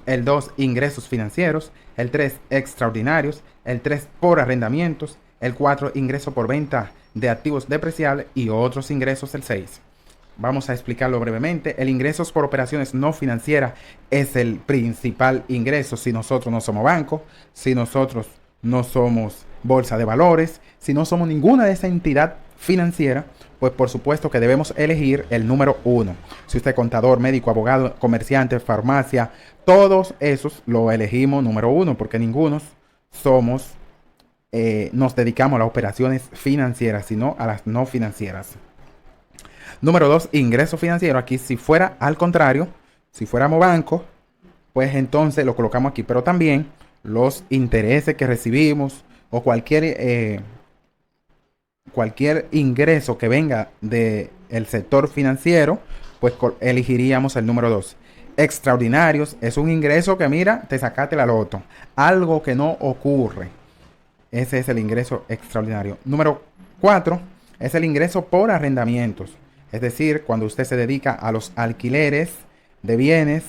El 2, ingresos financieros. El 3, extraordinarios. El 3, por arrendamientos. El 4, ingreso por venta de activos depreciables y otros ingresos, el 6. Vamos a explicarlo brevemente. El ingresos por operaciones no financieras es el principal ingreso si nosotros no somos banco, si nosotros no somos bolsa de valores, si no somos ninguna de esa entidad financiera, pues por supuesto que debemos elegir el número 1. Si usted es contador, médico, abogado, comerciante, farmacia, todos esos lo elegimos número 1 porque ninguno nos dedicamos a las operaciones financieras, sino a las no financieras. Número 2, ingreso financiero. Aquí si fuera al contrario, si fuéramos banco, pues entonces lo colocamos aquí. Pero también los intereses que recibimos o cualquier ingreso que venga del sector financiero, pues elegiríamos el número 2. Extraordinarios es un ingreso que mira, te sacaste la loto. Algo que no ocurre. Ese es el ingreso extraordinario. Número 4 es el ingreso por arrendamientos. Es decir, cuando usted se dedica a los alquileres de bienes,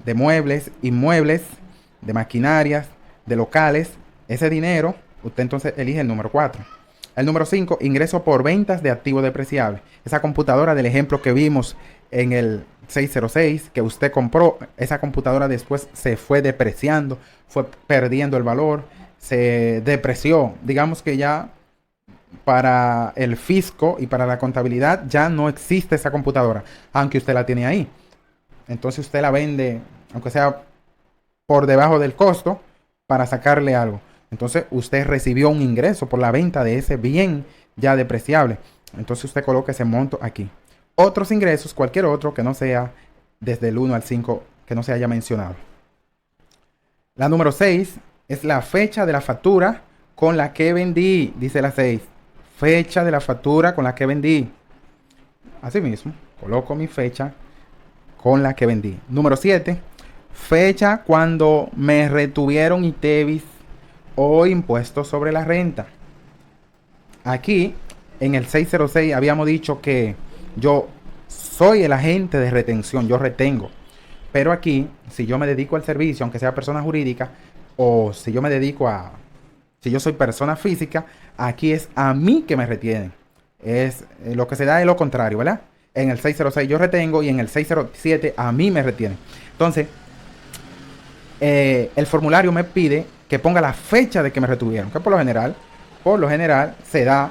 de muebles, inmuebles, de maquinarias, de locales, ese dinero, usted entonces elige el número 4. El número 5, ingreso por ventas de activos depreciables. Esa computadora del ejemplo que vimos en el 606, que usted compró, esa computadora después se fue depreciando, fue perdiendo el valor, se depreció. Digamos que ya para el fisco y para la contabilidad ya no existe esa computadora, aunque usted la tiene ahí. Entonces usted la vende, aunque sea por debajo del costo, para sacarle algo. Entonces usted recibió un ingreso por la venta de ese bien ya depreciable. Entonces usted coloca ese monto aquí. Otros ingresos, cualquier otro que no sea desde el 1 al 5, que no se haya mencionado. La número 6 es la fecha de la factura con la que vendí, dice la 6. Fecha de la factura con la que vendí. Asimismo, coloco mi fecha con la que vendí. Número 7, fecha cuando me retuvieron ITEVIS o impuestos sobre la renta. Aquí en el 606 habíamos dicho que yo soy el agente de retención, yo retengo. Pero aquí, si yo me dedico al servicio, aunque sea persona jurídica, o si yo me dedico a, si yo soy persona física, aquí es a mí que me retienen. Es lo que se da es lo contrario, ¿verdad? En el 606 yo retengo y en el 607 a mí me retienen. Entonces, el formulario me pide que ponga la fecha de que me retuvieron, que por lo general se da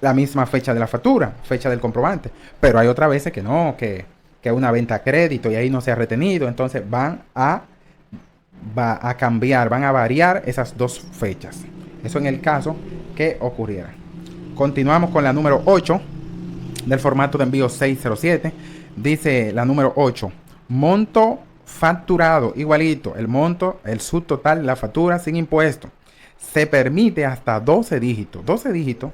la misma fecha de la factura, fecha del comprobante. Pero hay otras veces que no, que una venta a crédito y ahí no se ha retenido. Entonces va a cambiar, van a variar esas dos fechas. Eso en el caso que ocurriera. Continuamos con la número 8 del formato de envío 607. Dice la número 8, monto facturado, igualito, el monto, el subtotal de la factura sin impuesto. Se permite hasta 12 dígitos. 12 dígitos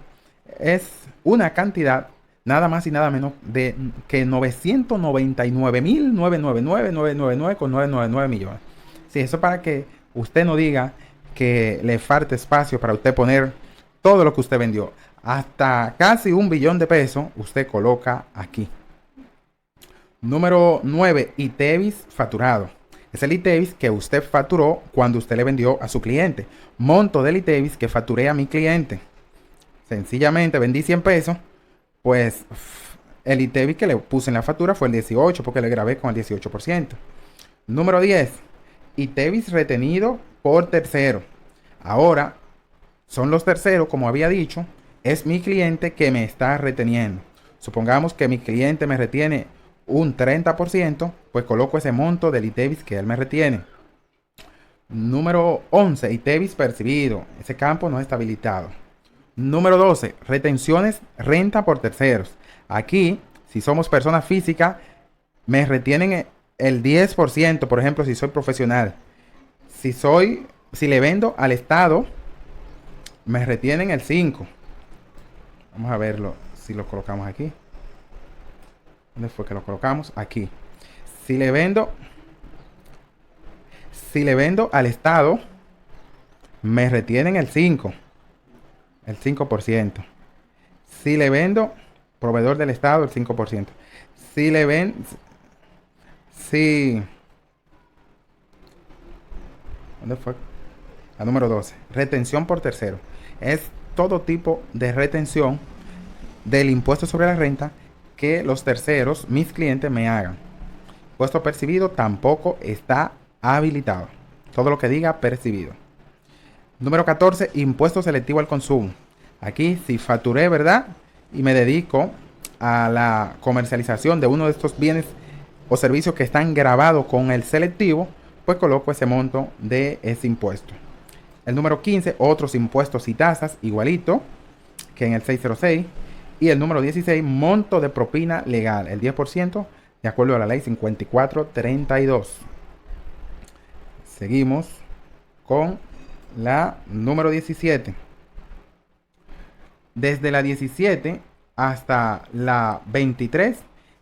es una cantidad nada más y nada menos de que 999.999.999 millones. Sí, eso para que usted no diga que le falta espacio para usted poner todo lo que usted vendió. Hasta casi 1 billón de pesos usted coloca aquí. Número 9, ITEVIS facturado. Es el ITEVIS que usted facturó cuando usted le vendió a su cliente. Monto del ITEVIS que facturé a mi cliente. Sencillamente vendí 100 pesos. Pues el ITEVIS que le puse en la factura fue el 18 porque le grabé con el 18%. Número 10, ITEVIS retenido por tercero. Ahora son los terceros, como había dicho, es mi cliente que me está reteniendo. Supongamos que mi cliente me retiene un 30%, pues coloco ese monto del ITEVIS que él me retiene. Número 11, ITEVIS percibido. Ese campo no está habilitado. Número 12, retenciones renta por terceros. Aquí, si somos personas físicas, me retienen el 10%, por ejemplo, si soy profesional. Si le vendo al Estado, me retienen el 5%. Vamos a verlo, si lo colocamos aquí. ¿Dónde fue que lo colocamos? Aquí. Si le vendo al Estado, me retienen el 5%. El 5%. Si le vendo, proveedor del Estado, el 5%. Si le ven, si... ¿Dónde fue? La número 12. Retención por tercero. Es todo tipo de retención del impuesto sobre la renta que los terceros, mis clientes, me hagan. Impuesto percibido tampoco está habilitado. Todo lo que diga percibido. Número 14, impuesto selectivo al consumo. Aquí, si facturé, ¿verdad? Y me dedico a la comercialización de uno de estos bienes o servicios que están grabados con el selectivo, pues coloco ese monto de ese impuesto. El número 15, otros impuestos y tasas, igualito que en el 606. Y el número 16, monto de propina legal, el 10%, de acuerdo a la ley 5432. Seguimos con la número 17. Desde la 17 hasta la 23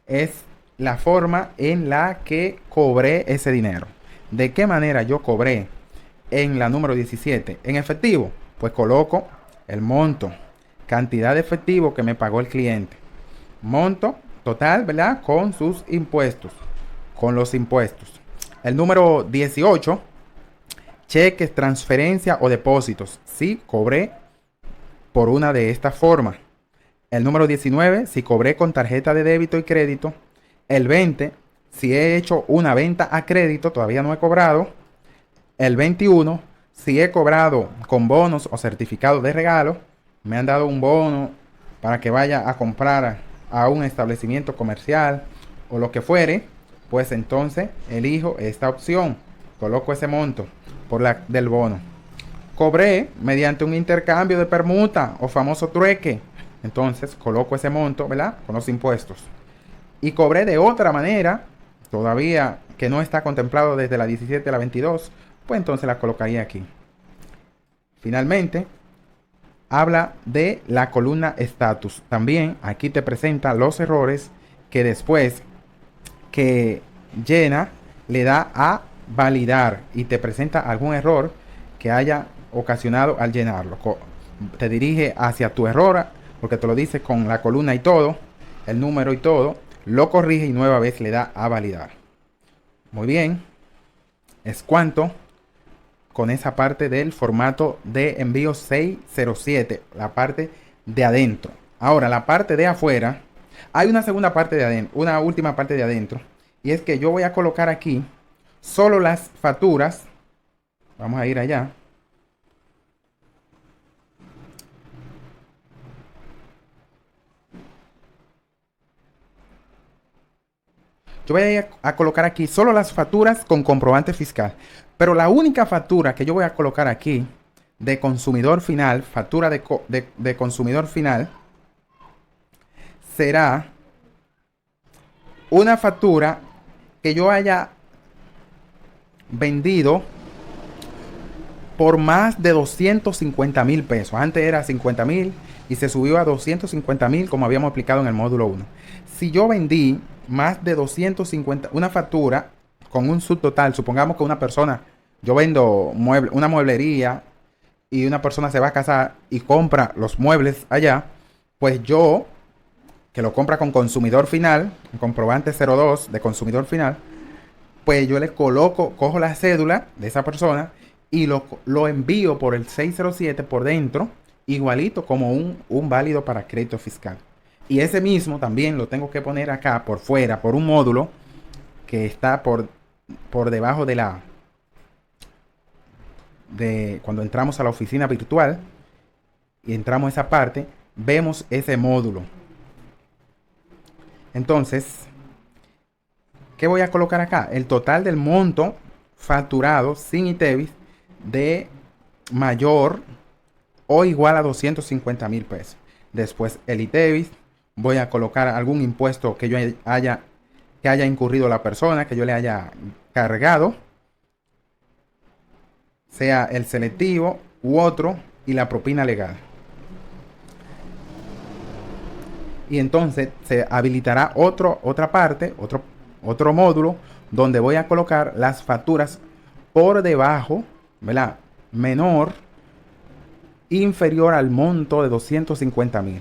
es la forma en la que cobré ese dinero. ¿De qué manera yo cobré en la número 17? En efectivo, pues coloco el monto, cantidad de efectivo que me pagó el cliente. Monto total, ¿verdad? Con sus impuestos, con los impuestos. El número 18, cheques, transferencia o depósitos. Sí, cobré por una de estas formas. El número 19, si cobré con tarjeta de débito y crédito. El 20, si he hecho una venta a crédito, todavía no he cobrado. El 21, si he cobrado con bonos o certificados de regalo. Me han dado un bono para que vaya a comprar a un establecimiento comercial o lo que fuere, pues entonces elijo esta opción. Coloco ese monto por del bono. Cobré mediante un intercambio de permuta o famoso trueque. Entonces coloco ese monto, ¿verdad? Con los impuestos. Y cobré de otra manera, todavía que no está contemplado desde la 17 a la 22, pues entonces la colocaría aquí. Finalmente, habla de la columna estatus. También aquí te presenta los errores que después que llena le da a validar y te presenta algún error que haya ocasionado al llenarlo. Te dirige hacia tu error, porque te lo dice con la columna y todo, el número y todo, lo corrige y nueva vez le da a validar. Muy bien, es cuanto con esa parte del formato de envío 607, la parte de adentro. Ahora, la parte de afuera, hay una segunda parte de adentro, una última parte de adentro, y es que yo voy a colocar aquí solo las facturas. Vamos a ir allá. Yo voy a colocar aquí solo las facturas con comprobante fiscal. Pero la única factura que yo voy a colocar aquí de consumidor final, factura de consumidor final, será una factura que yo haya vendido por más de 250,000 pesos. Antes era 50,000 y se subió a 250,000 como habíamos explicado en el módulo 1. Si yo vendí más de 250, una factura con un subtotal, supongamos que una persona, yo vendo una mueblería y una persona se va a casar y compra los muebles allá, pues yo, que lo compra con consumidor final, un comprobante 02 de consumidor final, pues yo le cojo la cédula de esa persona y lo envío por el 607 por dentro, igualito como un válido para crédito fiscal. Y ese mismo también lo tengo que poner acá por fuera, por un módulo que está por debajo de cuando entramos a la oficina virtual y entramos a esa parte, vemos ese módulo. Entonces, ¿qué voy a colocar acá? El total del monto facturado sin ITEVIS de mayor o igual a 250,000 pesos. Después el ITEVIS, voy a colocar algún impuesto que yo haya incurrido la persona, que yo le haya cargado, sea el selectivo u otro, y la propina legal. Y entonces se habilitará otra parte, otro módulo, donde voy a colocar las facturas por debajo, ¿verdad? Menor, inferior al monto de 250,000.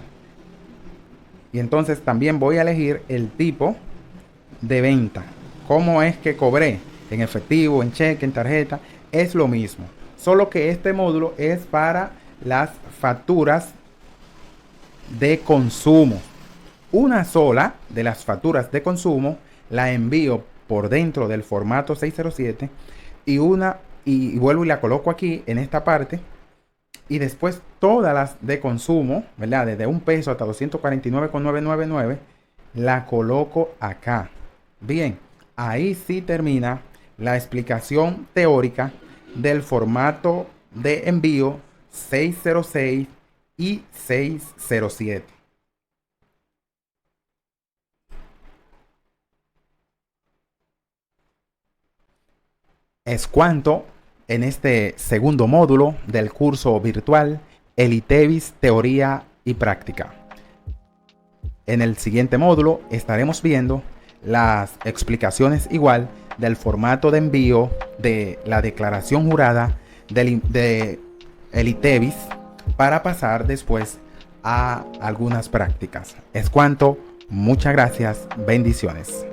Y entonces también voy a elegir el tipo de venta. ¿Cómo es que cobré? En efectivo, en cheque, en tarjeta. Es lo mismo. Solo que este módulo es para las facturas de consumo. Una sola de las facturas de consumo la envío por dentro del formato 607 y vuelvo y la coloco aquí en esta parte. Y después todas las de consumo, ¿verdad? Desde $1 hasta 249,999, la coloco acá. Bien, ahí sí termina la explicación teórica del formato de envío 606 y 607. Es cuanto en este segundo módulo del curso virtual el ITEVIS Teoría y Práctica. En el siguiente módulo estaremos viendo las explicaciones igual del formato de envío de la declaración jurada de el ITEVIS para pasar después a algunas prácticas. Es cuanto, muchas gracias, bendiciones.